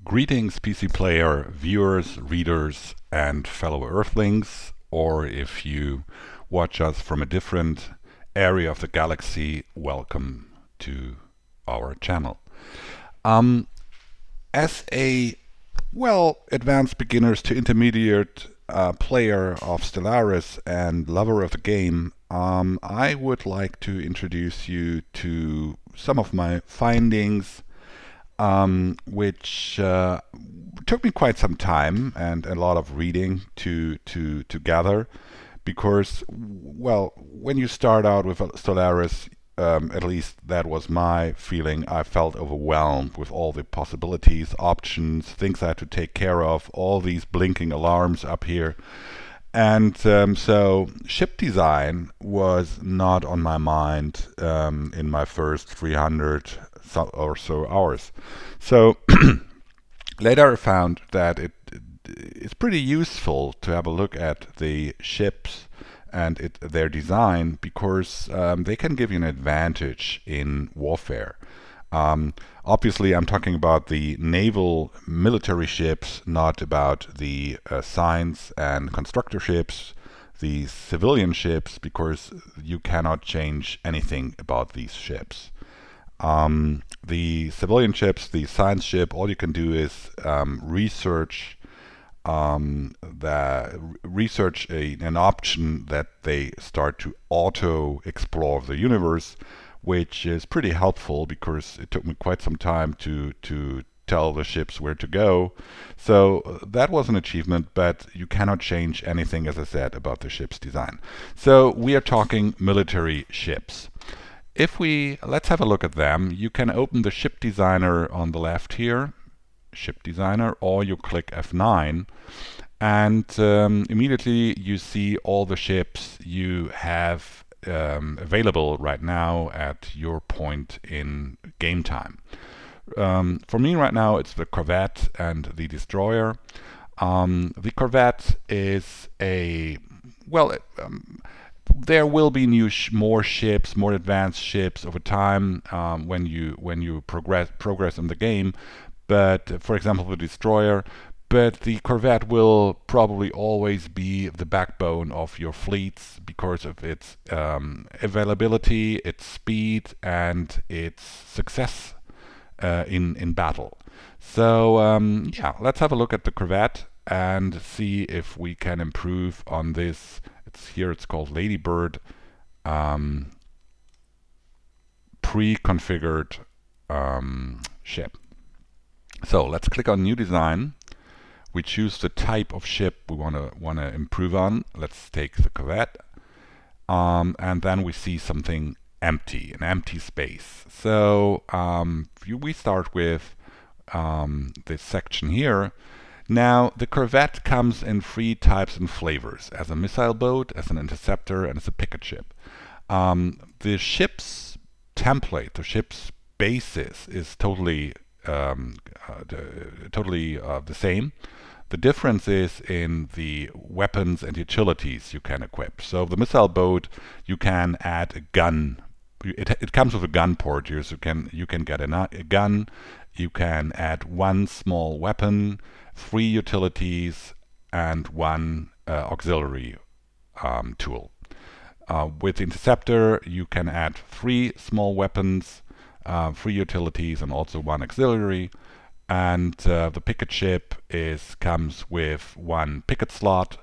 Greetings, PC player, viewers, readers, and fellow Earthlings, or if you watch us from a different area of the galaxy, welcome to our channel. Um, as a, advanced beginners to intermediate player of Stellaris and lover of the game, I would like to introduce you to some of my findings, which took me quite some time and a lot of reading to gather, because, when you start out with Stellaris, at least that was my feeling, I felt overwhelmed with all the possibilities, options, things I had to take care of, all these blinking alarms up here. And so ship design was not on my mind in my first 300 or so hours. So later I found that it's pretty useful to have a look at the ships and their design, because they can give you an advantage in warfare. Obviously, I'm talking about the naval military ships, not about the science and constructor ships, the civilian ships, because you cannot change anything about these ships. The civilian ships, the science ship, all you can do is research an option that they start to auto explore the universe, which is pretty helpful because it took me quite some time to tell the ships where to go. So that was an achievement, but you cannot change anything, as I said, about the ship's design. So we are talking military ships. Let's have a look at them. You can open the Ship Designer on the left here, Ship Designer, or you click F9, and immediately you see all the ships you have available right now at your point in game time. For me right now, it's the Corvette and the Destroyer. The Corvette is there will be more ships, more advanced ships over time when you progress in the game. But for example, the Destroyer. But the Corvette will probably always be the backbone of your fleets because of its availability, its speed, and its success in battle. So let's have a look at the Corvette and see if we can improve on this. It's called Ladybird, pre-configured ship. So let's click on New Design. We choose the type of ship we want to improve on. Let's take the Corvette, and then we see something empty, an empty space. So we start with this section here. Now the Corvette comes in 3 types and flavors: as a missile boat, as an interceptor, and as a picket ship. The ship's template, the ship's basis, is totally the same. The difference is in the weapons and utilities you can equip. So the missile boat, you can add a gun. It comes with a gun port here, so you can get a gun. You can add 1 small weapon, 3 utilities, and 1 auxiliary tool. With Interceptor, you can add 3 small weapons, 3 utilities, and also 1 auxiliary. And the Picket Ship comes with 1 picket slot,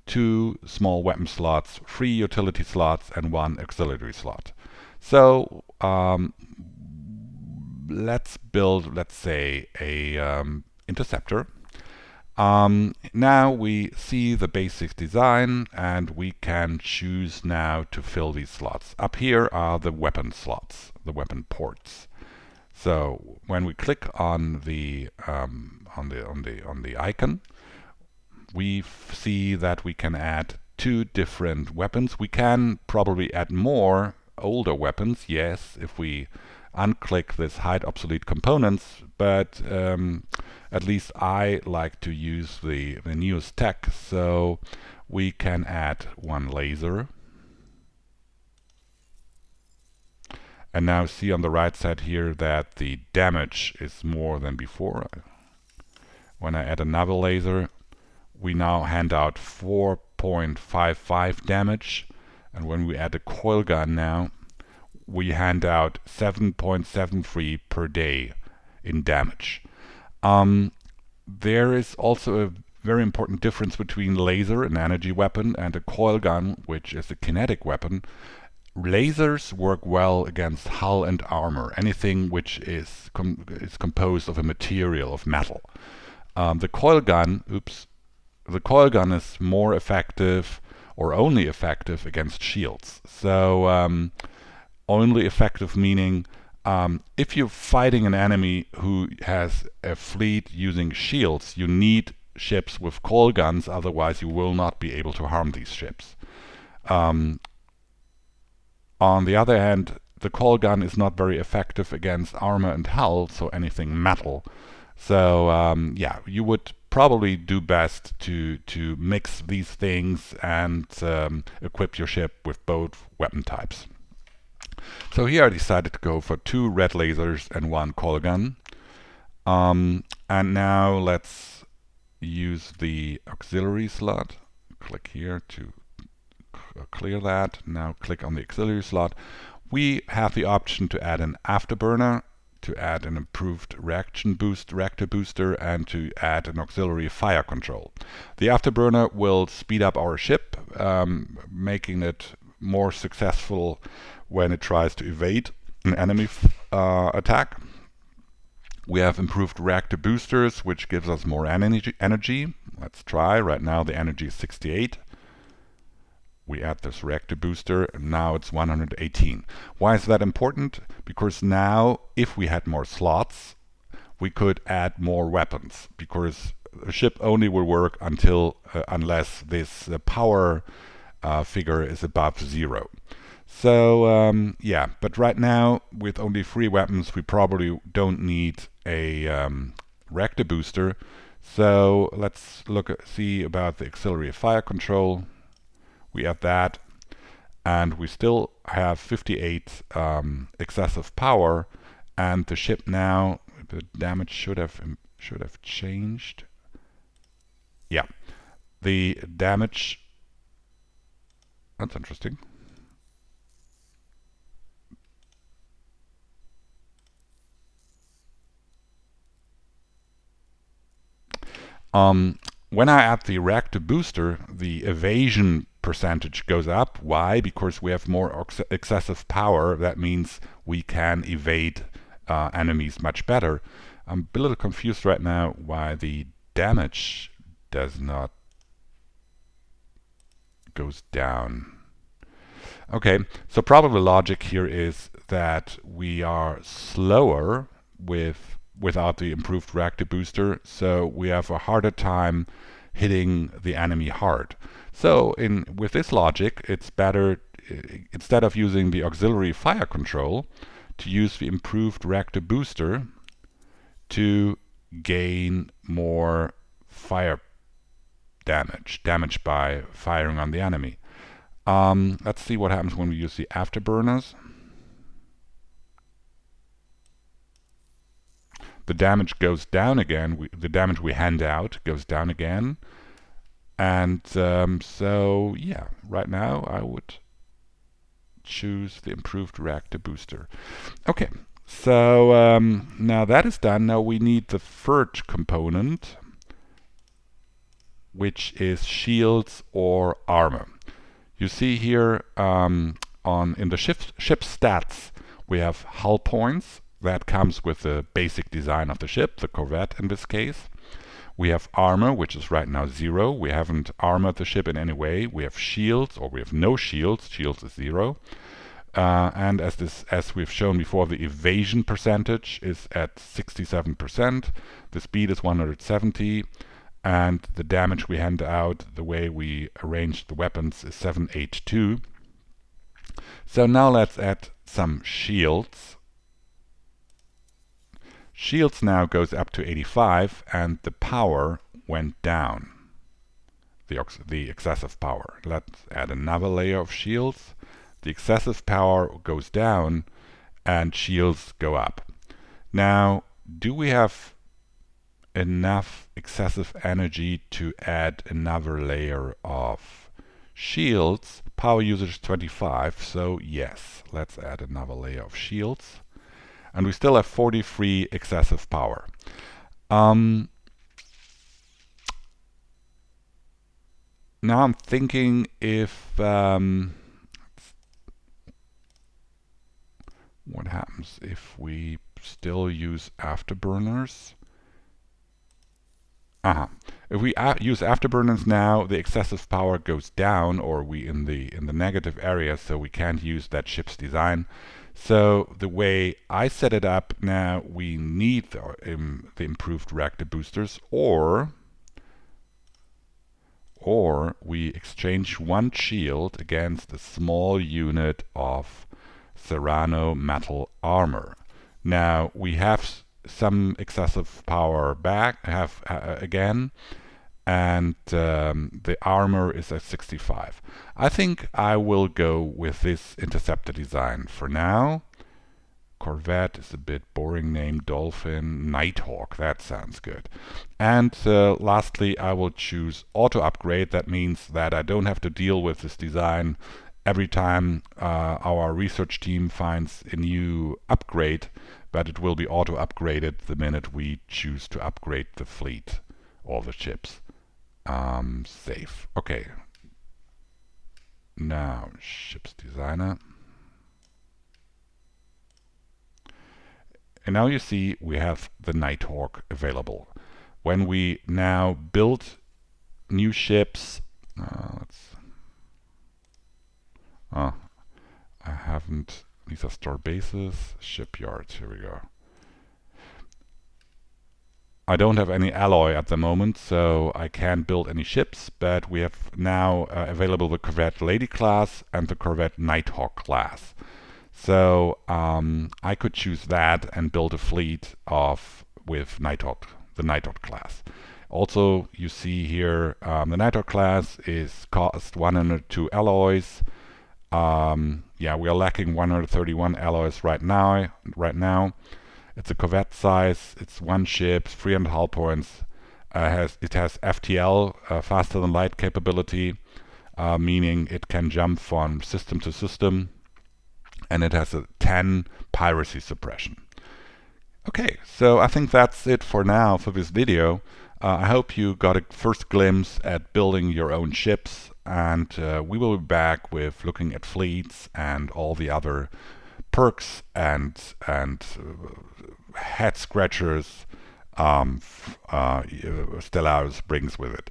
2 small weapon slots, 3 utility slots, and 1 auxiliary slot. So let's build, let's say, a Interceptor. Now we see the basic design, and we can choose now to fill these slots. Up here are the weapon slots, the weapon ports. So when we click on the icon, we see that we can add 2 different weapons. We can probably add more older weapons, yes, if we unclick this hide obsolete components, but at least I like to use the newest tech. So we can add 1 laser, And now see on the right side here that the damage is more than before. When I add another laser, we now hand out 4.55 damage. And when we add a coil gun now, we hand out 7.73 per day in damage. There is also a very important difference between laser, an energy weapon, and a coil gun, which is a kinetic weapon. Lasers work well against hull and armor, anything which is composed of a material, of metal. The coil gun is more effective, or only effective, against shields. So only effective meaning if you're fighting an enemy who has a fleet using shields, you need ships with coil guns, otherwise you will not be able to harm these ships. On the other hand, the coil gun is not very effective against armor and hull, so anything metal. So yeah, you would probably do best to mix these things and equip your ship with both weapon types. So here I decided to go for 2 red lasers and 1 coil gun. And now let's use the auxiliary slot. Click here to clear that. Now click on the auxiliary slot. We have the option to add an afterburner, to add an improved reactor booster, and to add an auxiliary fire control. The afterburner will speed up our ship, making it more successful when it tries to evade an enemy attack. We have improved reactor boosters, which gives us more energy. Let's try. Right now the energy is 68. We add this reactor booster, and now it's 118. Why is that important? Because now, if we had more slots, we could add more weapons, because the ship only will work unless this power figure is above 0. So yeah, but right now with only 3 weapons we probably don't need a reactor booster. So let's see about the auxiliary fire control. We add that, and we still have 58 excessive power, and the ship now, the damage should have changed. Yeah, the damage, that's interesting. When I add the reactor booster, the evasion percentage goes up. Why? Because we have more excessive power. That means we can evade enemies much better. I'm a little confused right now why the damage does not goes down. Okay, so probably the logic here is that we are slower without the improved reactor booster, so we have a harder time hitting the enemy hard. So with this logic, it's better, instead of using the auxiliary fire control, to use the improved reactor booster to gain more fire damage by firing on the enemy. Let's see what happens when we use the afterburners. The damage goes down again. The damage we hand out goes down again. And so yeah, right now I would choose the improved reactor booster. Okay, so now that is done. Now we need the third component, which is shields or armor. You see here in the ship stats, we have hull points. That comes with the basic design of the ship, the Corvette in this case. We have armor, which is right now 0. We haven't armored the ship in any way. We have shields, or we have no shields. Shields is 0. And as we've shown before, the evasion percentage is at 67%. The speed is 170. And the damage we hand out, the way we arrange the weapons, is 782. So now let's add some shields. Shields now goes up to 85, and the power went down, the excessive power. Let's add another layer of shields. The excessive power goes down, and shields go up. Now, do we have enough excessive energy to add another layer of shields? Power usage 25, so yes, let's add another layer of shields. And we still have 43 excessive power. Now I'm thinking if what happens if we still use afterburners? If we use afterburners now, the excessive power goes down, or we in the negative area, so we can't use that ship's design. So the way I set it up now, we need the improved reactor boosters, or we exchange one shield against a small unit of Serrano metal armor. Now we have some excessive power back again, and the armor is at 65. I think I will go with this Interceptor design for now. Corvette is a bit boring name. Dolphin, Nighthawk, that sounds good. And lastly, I will choose auto upgrade. That means that I don't have to deal with this design every time our research team finds a new upgrade, but it will be auto upgraded the minute we choose to upgrade the fleet or the ships. Save. Okay. Now, ships designer. And now you see we have the Nighthawk available. When we now build new ships, I haven't, these are store bases, shipyards, here we go. I don't have any alloy at the moment, so I can't build any ships, but we have now available the Corvette Lady class and the Corvette Nighthawk class. So I could choose that and build a fleet with Nighthawk, the Nighthawk class. Also, you see here the Nighthawk class is cost 102 alloys. Yeah, we are lacking 131 alloys right now. It's a Corvette size. It's one ship, 300 hull points. It has FTL, faster than light capability, meaning it can jump from system to system. And it has a 10 piracy suppression. Okay, so I think that's it for now for this video. I hope you got a first glimpse at building your own ships, and we will be back with looking at fleets and all the other perks and head scratchers Stellaris brings with it.